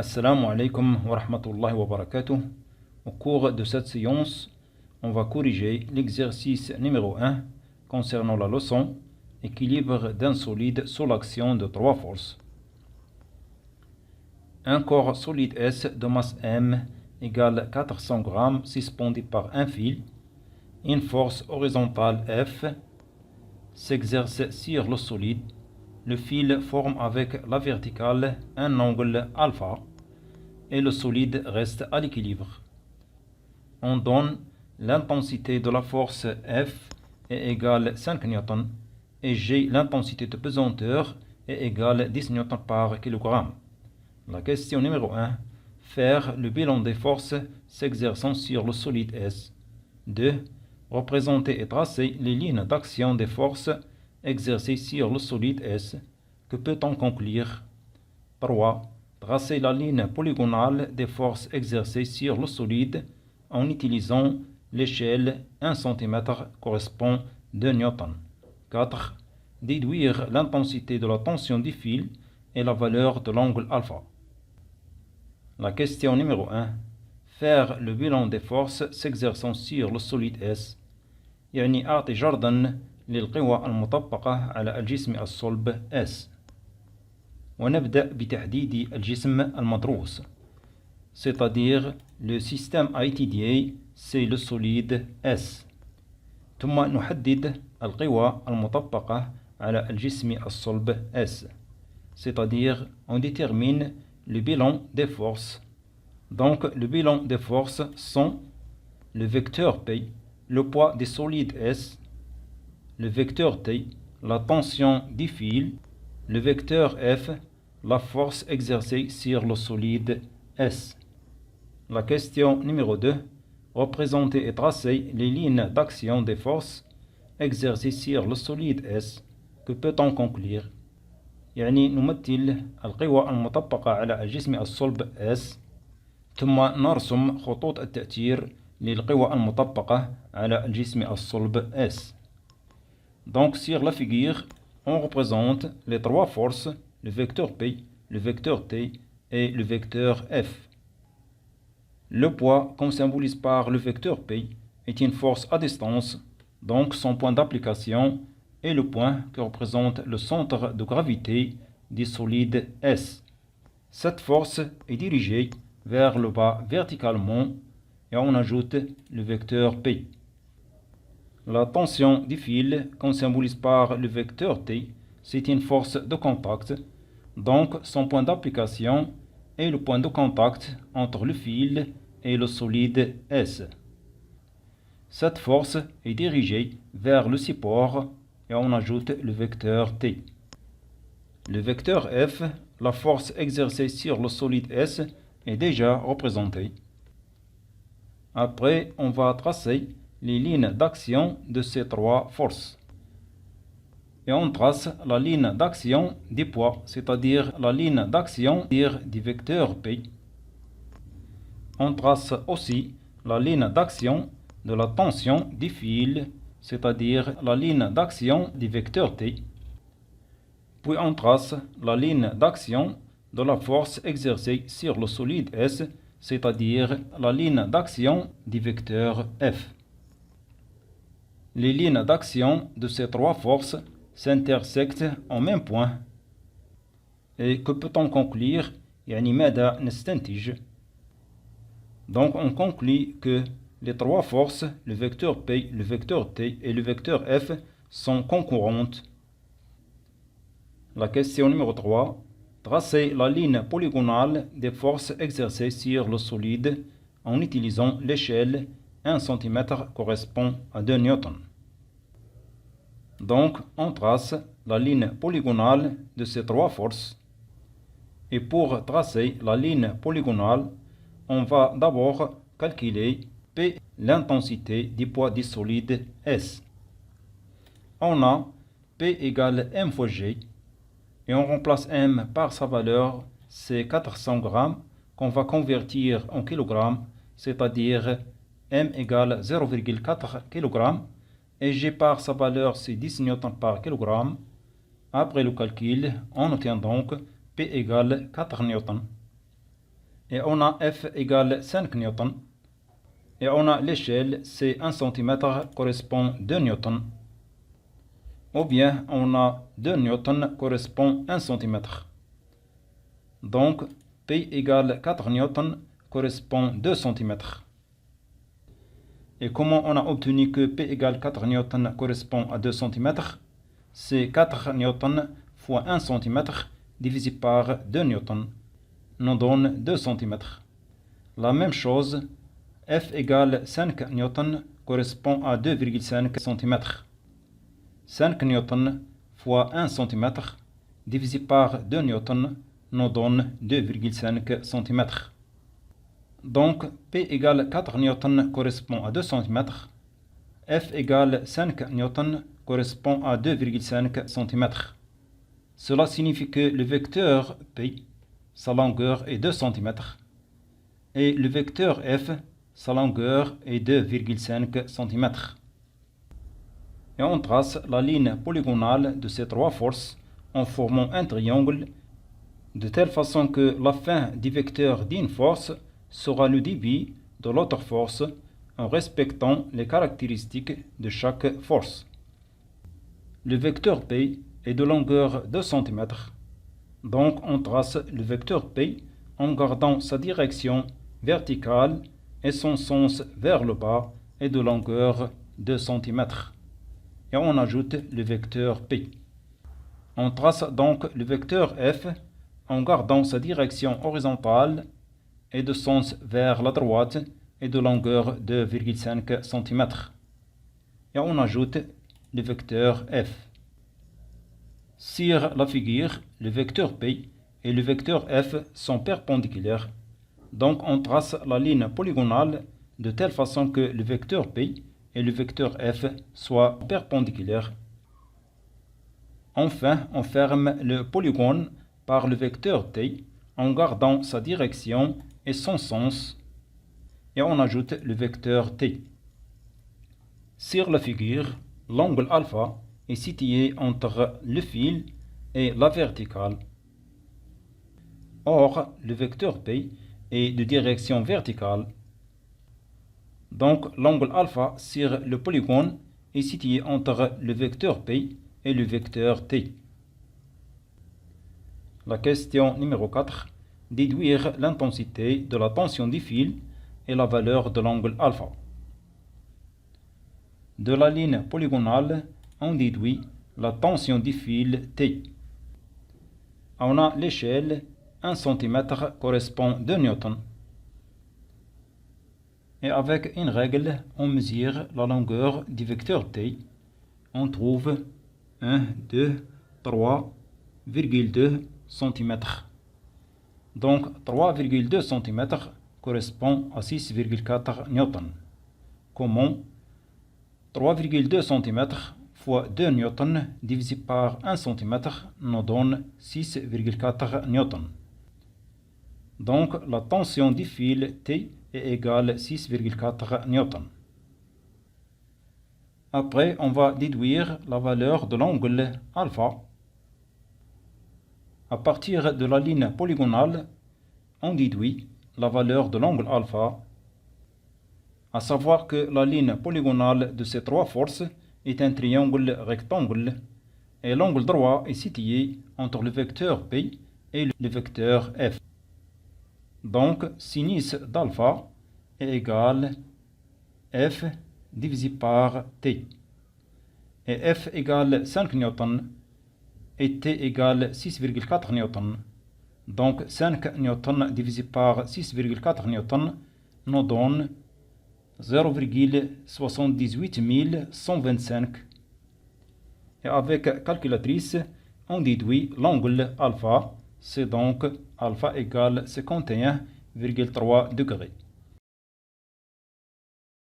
Assalamu alaikum wa rahmatullahi wa barakatuh. Au cours de cette séance, on va corriger l'exercice numéro 1 concernant la leçon équilibre d'un solide sous l'action de trois forces. Un corps solide S de masse M égale 400 g suspendu par un fil. Une force horizontale F s'exerce sur le solide. Le fil forme avec la verticale un angle alpha et le solide reste à l'équilibre. On donne l'intensité de la force F est égale 5 N et G, l'intensité de pesanteur, est égale 10 N par kg. La question numéro 1. Faire le bilan des forces s'exerçant sur le solide S. 2. Représenter et tracer les lignes d'action des forces exercées sur le solide S. Que peut-on conclure? 3. Tracer la ligne polygonale des forces exercées sur le solide en utilisant l'échelle 1 cm correspond 2 N. 4. Déduire l'intensité de la tension du fil et la valeur de l'angle alpha. La question numéro 1. Faire le bilan des forces s'exerçant sur le solide S. يعني أعطي جردا للقوى المطبقة على الجسم الصلب S. ونبدأ بتحديد الجسم المدروس. C'est-à-dire le système à étudier c'est le solide S. ثم نحدد القوى المطبقة على الجسم الصلب S. C'est-à-dire on détermine le bilan des forces. Donc le bilan des forces sont le vecteur P, le poids des solides S, le vecteur T, la tension du fil, le vecteur F, la force exercée sur le solide S. La question numéro 2. Représenter et tracer les lignes d'action des forces exercées sur le solide S. Que peut-on conclure? يعني نمثل القوى المطبقة على الجسم الصلب S ثم نرسم خطوط التأثير للقوى المطبقة على الجسم الصلب S. Donc sur la figure, on représente les trois forces, le vecteur P, le vecteur T et le vecteur F. Le poids qu'on symbolise par le vecteur P est une force à distance, donc son point d'application est le point qui représente le centre de gravité du solide S. Cette force est dirigée vers le bas verticalement et on ajoute le vecteur P. La tension du fil qu'on symbolise par le vecteur T, c'est une force de contact, donc son point d'application est le point de contact entre le fil et le solide S. Cette force est dirigée vers le support et on ajoute le vecteur T. Le vecteur F, la force exercée sur le solide S, est déjà représentée. Après, on va tracer les lignes d'action de ces trois forces. Et on trace la ligne d'action du poids, c'est-à-dire la ligne d'action du vecteur P. On trace aussi la ligne d'action de la tension du fil, c'est-à-dire la ligne d'action du vecteur T. Puis on trace la ligne d'action de la force exercée sur le solide S, c'est-à-dire la ligne d'action du vecteur F. Les lignes d'action de ces trois forces s'intersectent en même point. Et que peut-on conclure? يعني ماذا نستنتج? Donc on conclut que les trois forces, le vecteur P, le vecteur T et le vecteur F, sont concurrentes. La question numéro 3. Tracer la ligne polygonale des forces exercées sur le solide en utilisant l'échelle 1 cm correspond à 2 N. Donc on trace la ligne polygonale de ces trois forces. Et pour tracer la ligne polygonale, on va d'abord calculer P, l'intensité du poids du solide S. On a P égale M fois G et on remplace M par sa valeur, c'est 400 g qu'on va convertir en kg, c'est-à-dire M égale 0,4 kg et G par sa valeur, c'est 10 N par kg. Après le calcul, on obtient donc P égale 4 N. Et on a F égale 5 newtons. Et on a l'échelle, c'est 1 cm correspond 2 newtons. Ou bien on a 2 newtons correspond 1 cm. Donc P égale 4 newtons correspond 2 cm. Et comment on a obtenu que P égale 4 newtons correspond à 2 cm? C'est 4 newtons fois 1 cm divisé par 2 newtons nous donne 2 cm. La même chose, F égale 5 newtons correspond à 2,5 cm. 5 newtons fois 1 cm divisé par 2 newtons nous donne 2,5 cm. Donc, P égale 4 newtons correspond à 2 cm. F égale 5 newtons correspond à 2,5 cm. Cela signifie que le vecteur P, sa longueur est 2 cm, et le vecteur F, sa longueur est 2,5 cm. Et on trace la ligne polygonale de ces trois forces en formant un triangle de telle façon que la fin du vecteur d'une force sera le débit de l'autre force en respectant les caractéristiques de chaque force. Le vecteur P est de longueur 2 cm. Donc on trace le vecteur P en gardant sa direction verticale et son sens vers le bas est de longueur 2 cm. Et on ajoute le vecteur P. On trace donc le vecteur F en gardant sa direction horizontale et de sens vers la droite et de longueur 2,5 cm. Et on ajoute le vecteur F. Sur la figure, le vecteur P et le vecteur F sont perpendiculaires. Donc on trace la ligne polygonale de telle façon que le vecteur P et le vecteur F soient perpendiculaires. Enfin, on ferme le polygone par le vecteur T en gardant sa direction et son sens, et on ajoute le vecteur T. Sur la figure, l'angle alpha est situé entre le fil et la verticale. Or, le vecteur P est de direction verticale. Donc, l'angle alpha sur le polygone est situé entre le vecteur P et le vecteur T. La question numéro 4. Déduire l'intensité de la tension du fil et la valeur de l'angle alpha. De la ligne polygonale, on déduit la tension du fil T. On a l'échelle 1 cm correspond 2 newtons. Et avec une règle, on mesure la longueur du vecteur T. On trouve 1, 2, 3,2 cm. Donc 3,2 cm correspond à 6,4 newtons. Comment 3,2 cm fois 2 newtons divisé par 1 cm nous donne 6,4 newtons. Donc la tension du fil T est égale à 6,4 newtons. Après, on va déduire la valeur de l'angle alpha. À partir de la ligne polygonale, on déduit la valeur de l'angle alpha, à savoir que la ligne polygonale de ces trois forces est un triangle rectangle et l'angle droit est situé entre le vecteur P et le vecteur F. Donc, sinus d'alpha est égal à F divisé par T. Et F égale 5 newtons et T égale 6,4 newtons. Donc 5 newtons divisé par 6,4 newtons nous donne 0,78125. Et avec calculatrice, on déduit l'angle alpha, c'est donc alpha égale 51,3 degrés.